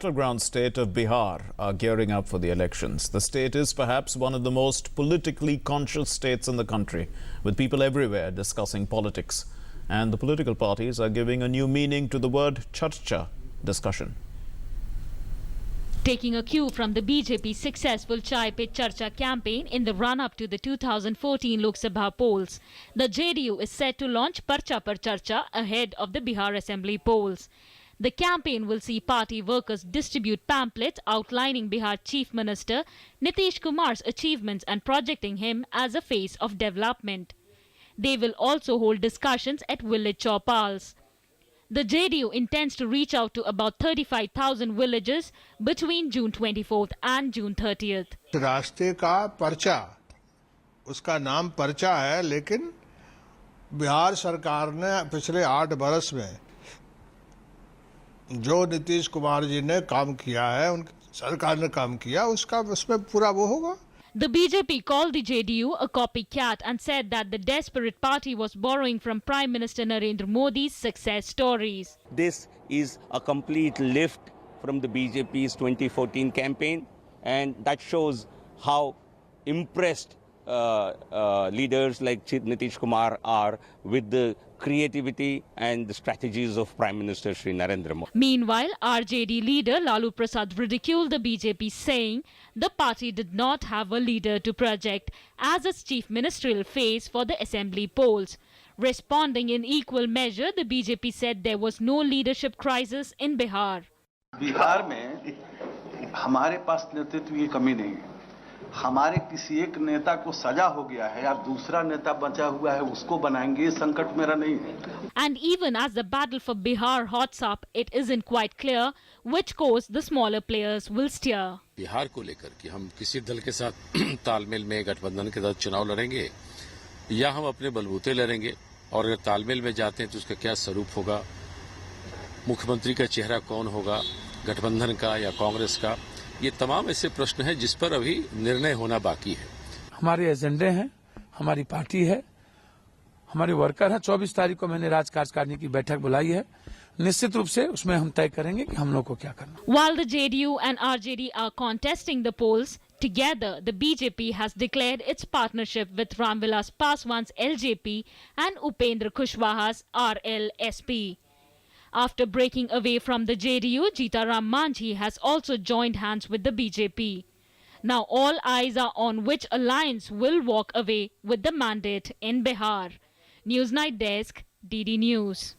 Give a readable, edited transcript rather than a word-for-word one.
battleground state of Bihar are gearing up for the elections. The state is perhaps one of the most politically conscious states in the country, with people everywhere discussing politics. And the political parties are giving a new meaning to the word charcha, discussion. Taking a cue from the BJP's successful Chai Pe Charcha campaign in the run-up to the 2014 Lok Sabha polls, the JDU is set to launch Parcha Par Charcha ahead of the Bihar Assembly polls. The campaign will see party workers distribute pamphlets outlining Bihar Chief Minister Nitish Kumar's achievements and projecting him as a face of development. They will also hold discussions at village chowpals. The JDU intends to reach out to about 35,000 villages between June 24th and June 30th. रास्ते का पर्चा, उसका नाम पर्चा है, लेकिन बिहार सरकार ने पिछले 8 बरस में जो नीतीश कुमार जी ने काम किया है, उनकी सरकार ने काम किया, उसका उसमें पूरा वो होगा. The BJP called the JDU a copycat and said that the desperate party was borrowing from Prime Minister Narendra Modi's success stories. This is a complete lift from the BJP's 2014 campaign, and that shows how impressed leaders like Nitish Kumar are with the creativity and the strategies of Prime Minister Shri Narendra Modi. Meanwhile, RJD leader Lalu Prasad ridiculed the BJP, saying the party did not have a leader to project as its chief ministerial face for the assembly polls. Responding in equal measure, the BJP said there was no leadership crisis in Bihar. Bihar में हमारे पास नेतृत्व की कमी नहीं है. हमारे किसी एक नेता को सजा हो गया है, अब दूसरा नेता बचा हुआ है, उसको बनाएंगे, ये संकट मेरा नहीं है. And even as the battle for Bihar hots up, it isn't quite clear which course the smaller players will steer. Bihar को लेकर कि हम किसी दल के साथ तालमेल में गठबंधन के साथ चुनाव लड़ेंगे या हम अपने बलबूते लड़ेंगे, और अगर तालमेल में जाते हैं तो उसका क्या स्वरूप होगा, मुख्यमंत्री का चेहरा कौन होगा, गठबंधन का या कांग्रेस का, ये तमाम ऐसे प्रश्न हैं जिस पर अभी निर्णय होना बाकी है. हमारे एजेंडे हैं, हमारी पार्टी है, हमारे वर्कर हैं. 24 तारीख को मैंने राज्य कार्यकारिणी की बैठक बुलाई है. निश्चित रूप से उसमें हम तय करेंगे कि हम लोग को क्या करना. While the JDU and RJD are contesting the polls, together the BJP has declared its partnership with Ramvilas Paswan's LJP and Upendra Kushwaha's RLSP. After breaking away from the JDU, Jitaram Manjhi has also joined hands with the BJP. Now all eyes are on which alliance will walk away with the mandate in Bihar. Newsnight Desk, DD News.